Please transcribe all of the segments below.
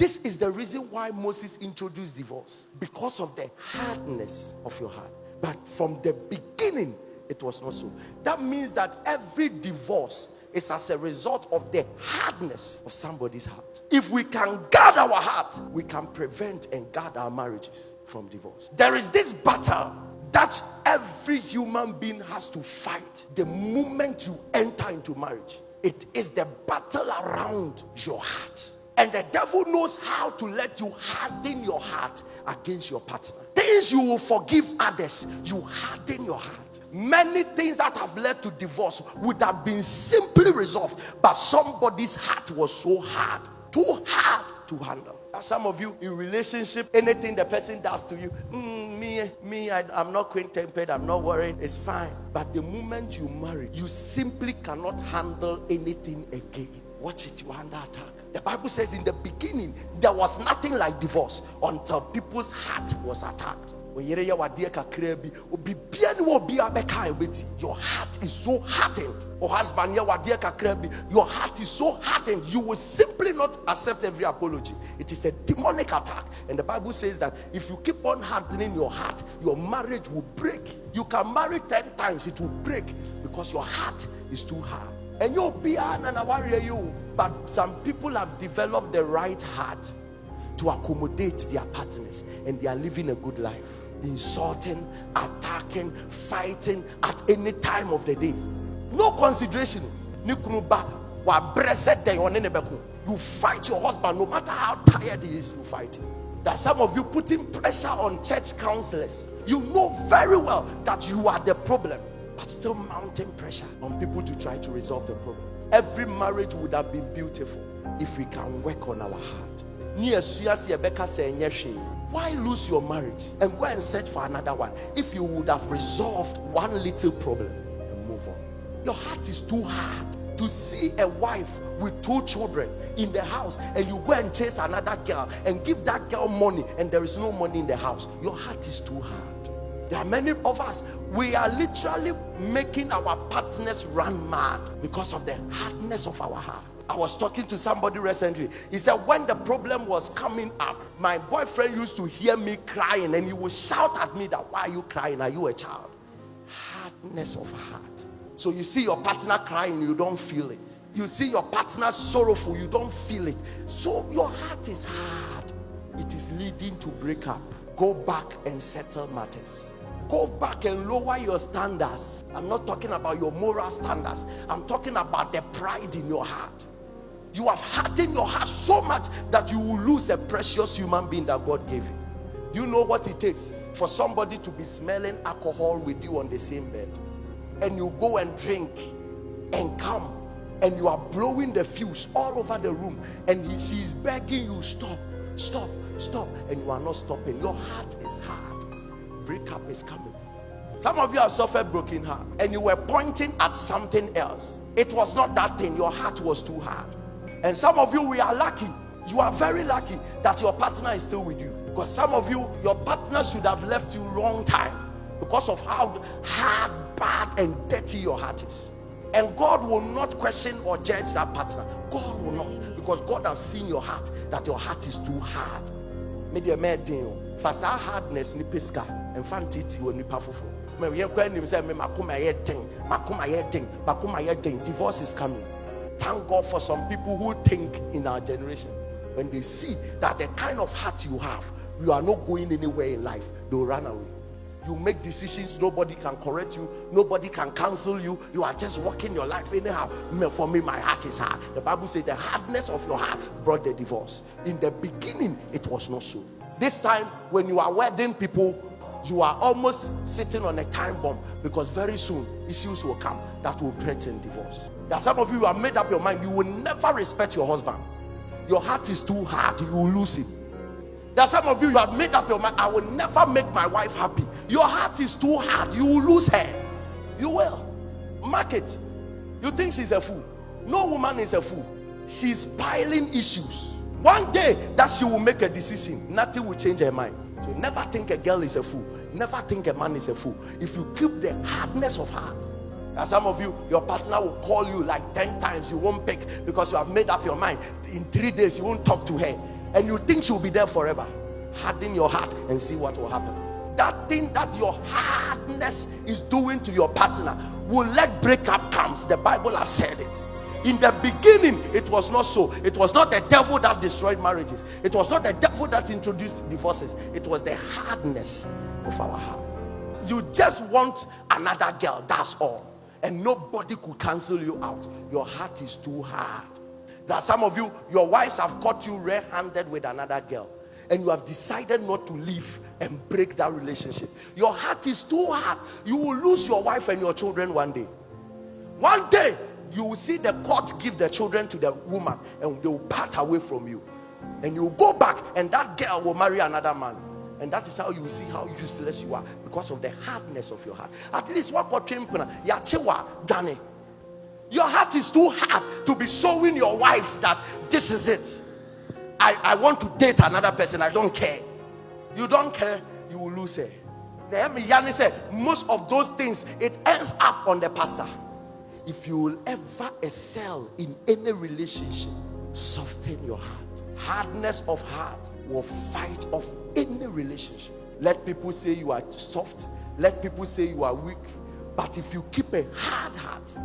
This is the reason why Moses introduced divorce, because of the hardness of your heart. But from the beginning, it was not so. That means that every divorce is as a result of the hardness of somebody's heart. If we can guard our heart, we can prevent and guard our marriages from divorce. There is this battle that every human being has to fight the moment you enter into marriage. It is the battle around your heart. And the devil knows how to let you harden your heart against your partner. Things you will forgive others, you harden your heart. Many things that have led to divorce would have been simply resolved, but somebody's heart was so hard, too hard to handle. Some of you in relationship, anything the person does to you, I'm not quick-tempered, I'm not worried, it's fine. But the moment you marry, you simply cannot handle anything again. Watch it, you're under attack. The Bible says in the beginning, there was nothing like divorce until people's heart was attacked. Your heart is so hardened. Oh, husband, your heart is so hardened. You will simply not accept every apology. It is a demonic attack. And the Bible says that if you keep on hardening your heart, your marriage will break. You can marry 10 times, it will break because your heart is too hard. And you'll be you. But some people have developed the right heart to accommodate their partners, and they are living a good life. Insulting, attacking, fighting at any time of the day. No consideration. You fight your husband no matter how tired he is, you fight him. That some of you putting pressure on church counselors. You know very well that you are the problem, but still mounting pressure on people to try to resolve the problem. Every marriage would have been beautiful if we can work on our heart. Why lose your marriage and go and search for another one if you would have resolved one little problem and move on? Your heart is too hard to see a wife with 2 children in the house, and you go and chase another girl and give that girl money, and there is no money in the house. Your heart is too hard. There are many of us, we are literally making our partners run mad because of the hardness of our heart. I was talking to somebody recently. He said when the problem was coming up, my boyfriend used to hear me crying, and he would shout at me that, why are you crying? Are you a child? Hardness of heart. So you see your partner crying, you don't feel it. You see your partner sorrowful, you don't feel it. So your heart is hard. It is leading to breakup. Go back and settle matters. Go back and lower your standards. I'm not talking about your moral standards. I'm talking about the pride in your heart. You have hardened your heart so much that you will lose a precious human being that God gave you. You know what it takes for somebody to be smelling alcohol with you on the same bed, and you go and drink and come, and you are blowing the fuse all over the room, and she is begging you, stop, and you are not stopping. Your heart is hard. Breakup is coming. Some of you have suffered broken heart, and you were pointing at something else. It was not that thing. Your heart was too hard. And some of you, we are lucky. You are very lucky that your partner is still with you, because some of you, your partner should have left you long time because of how hard, bad, and dirty your heart is. And God will not question or judge that partner. God will not, because God has seen your heart, that your heart is too hard. Maybe a man deal. Fasa hardness ni pesca and fantiti when ni powerful. Maybe you can say me makuma yetting. Divorce is coming. Thank God for some people who think in our generation. When they see that the kind of heart you have, you are not going anywhere in life, they'll run away. You make decisions, nobody can correct you, nobody can counsel you. You are just walking your life anyhow. For me, my heart is hard. The Bible says the hardness of your heart brought the divorce. In the beginning, it was not so. This time, when you are wedding people, you are almost sitting on a time bomb, because very soon issues will come that will threaten divorce. There are some of you who have made up your mind, you will never respect your husband. Your heart is too hard, you will lose him. There are some of you who have made up your mind, I will never make my wife happy. Your heart is too hard, you will lose her. You will. Mark it. You think she's a fool? No woman is a fool. She's piling issues. One day that she will make a decision, nothing will change her mind. So never think a girl is a fool. Never think a man is a fool. If you keep the hardness of heart. And some of you, your partner will call you like 10 times, you won't pick because you have made up your mind. In 3 days, you won't talk to her. and you think she'll be there forever. Harden your heart and see what will happen. That thing that your hardness is doing to your partner will let breakup comes. The Bible has said it. In the beginning, it was not so. It was not the devil that destroyed marriages. It was not the devil that introduced divorces. It was the hardness of our heart. You just want another girl, that's all. And nobody could cancel you out. Your heart is too hard. There are some of you, your wives have caught you red-handed with another girl, and you have decided not to leave and break that relationship. Your heart is too hard. You will lose your wife and your children one day. One day, you will see the court give the children to the woman, and they will part away from you. And you will go back, and that girl will marry another man. And that is how you see how useless you are, because of the hardness of your heart. At least what your heart is too hard to be showing your wife that this is it. I want to date another person. I don't care. You don't care, you will lose her. Yanni said most of those things, it ends up on the pastor. If you will ever excel in any relationship, soften your heart. Hardness of heart will fight off any relationship. Let people say you are soft, let people say you are weak, but if you keep a hard heart,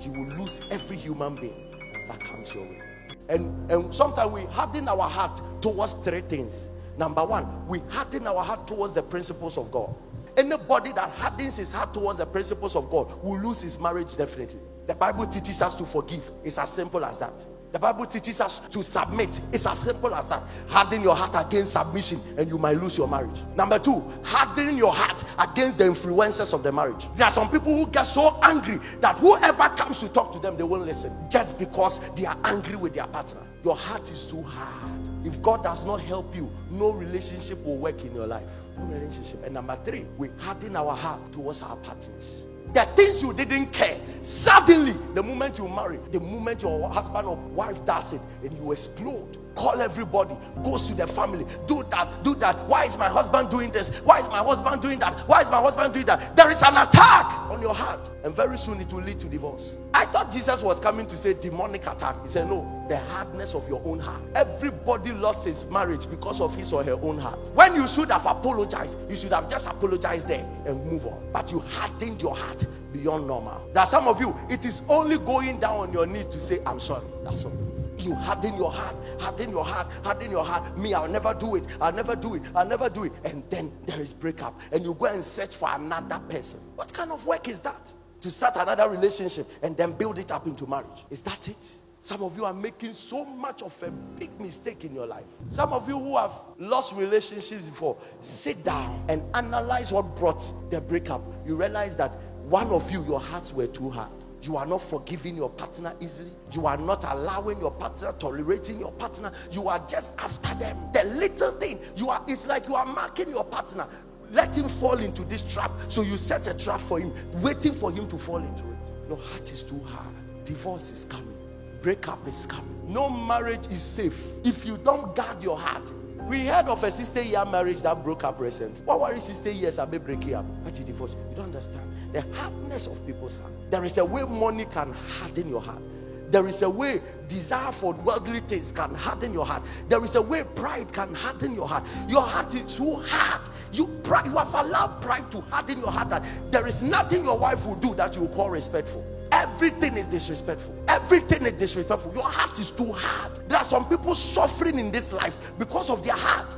you will lose every human being that comes your way. And sometimes we harden our heart towards three things. Number one, we harden our heart towards the principles of God. Anybody that hardens his heart towards the principles of God will lose his marriage definitely. The Bible teaches us to forgive. It's as simple as that. The Bible teaches us to submit. It's as simple as that. Harden your heart against submission and you might lose your marriage. Number two, harden your heart against the influences of the marriage. There are some people who get so angry that whoever comes to talk to them, they won't listen, just because they are angry with their partner. Your heart is too hard. If God does not help you, no relationship will work in your life. No relationship. And number three, we harden our heart towards our partners. The things you didn't care, suddenly, the moment you marry, the moment your husband or wife does it, and you explode. Call everybody, goes to the family, do that. Why is my husband doing this? Why is my husband doing that? Why is my husband doing that? There is an attack on your heart, and very soon it will lead to divorce. I thought Jesus was coming to say demonic attack. He said no, the hardness of your own heart. Everybody lost his marriage because of his or her own heart. When you should have apologized, you should have just apologized there and move on. But you hardened your heart beyond normal. There are some of you, it is only going down on your knees to say I'm sorry. That's all. You harden your heart, harden your heart, harden your heart. Me, I'll never do it. I'll never do it. I'll never do it. And then there is breakup, and you go and search for another person. What kind of work is that? To start another relationship and then build it up into marriage. Is that it? Some of you are making so much of a big mistake in your life. Some of you who have lost relationships before, sit down and analyze what brought the breakup. You realize that one of you, your hearts were too hard. You are not forgiving your partner easily. You are not allowing your partner, tolerating your partner. You are just after them. The little thing, it's like you are marking your partner. Let him fall into this trap. So you set a trap for him, waiting for him to fall into it. Your heart is too hard. Divorce is coming. Breakup is coming. No marriage is safe if you don't guard your heart. We heard of a 60-year marriage that broke up recently. What worry 60 years have been breaking up? But you divorce. You don't understand the hardness of people's heart. There is a way money can harden your heart. There is a way desire for worldly things can harden your heart. There is a way pride can harden your heart. Your heart is too hard. You have allowed pride to harden your heart that there is nothing your wife will do that you will call respectful. Everything is disrespectful. Everything is disrespectful. Your heart is too hard. There are some people suffering in this life because of their heart.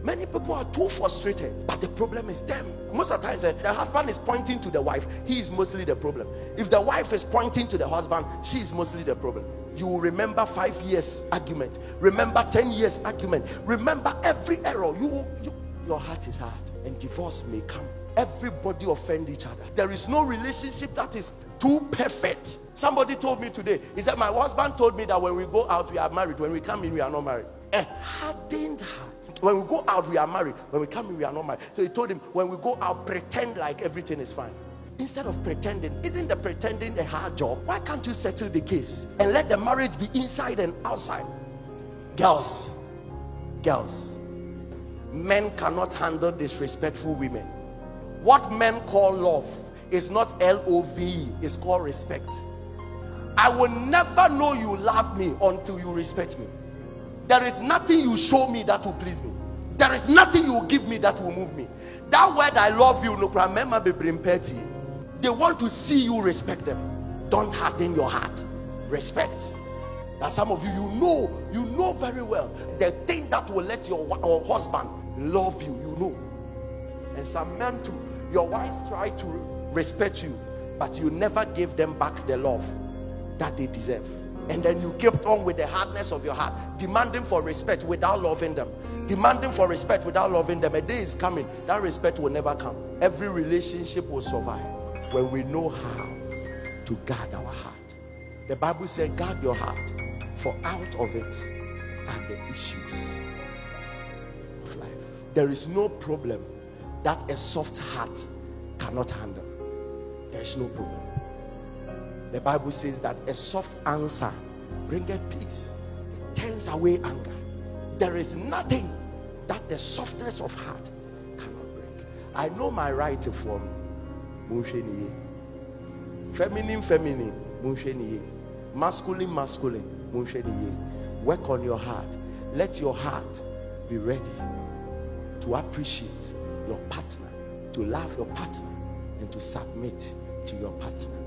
Many people are too frustrated, but the problem is them. Most of the times, the husband is pointing to the wife. He is mostly the problem. If the wife is pointing to the husband, she is mostly the problem. You will remember 5 years argument. Remember 10 years argument. Remember every error. Your heart is hard, and divorce may come. Everybody offend each other. There is no relationship that is too perfect. Somebody told me today, he said, my husband told me that when we go out, we are married. When we come in, we are not married. A hardened heart. When we go out, we are married. When we come in, we are not married. So he told him, when we go out, pretend like everything is fine. Instead of pretending, isn't the pretending a hard job? Why can't you settle the case and let the marriage be inside and outside? Girls, men cannot handle disrespectful women. What men call love is not LOVE, it's called respect. I will never know you love me until you respect me. There is nothing you show me that will please me. There is nothing you will give me that will move me. That word I love you, no remember be bring petty. They want to see you respect them. Don't harden your heart. Respect. Now some of you, you know very well the thing that will let your husband love you, you know. And some men too, your wives try to respect you, but you never give them back the love that they deserve. And then you kept on with the hardness of your heart, demanding for respect without loving them. Demanding for respect without loving them. A day is coming, that respect will never come. Every relationship will survive when we know how to guard our heart. The Bible said, guard your heart, for out of it are the issues of life. There is no problem that a soft heart cannot handle. There is no problem. The Bible says that a soft answer bringeth peace. It turns away anger. There is nothing that the softness of heart cannot break. I know my right from feminine, masculine, work on your heart. Let your heart be ready to appreciate your partner, to love your partner, and to submit to your partner.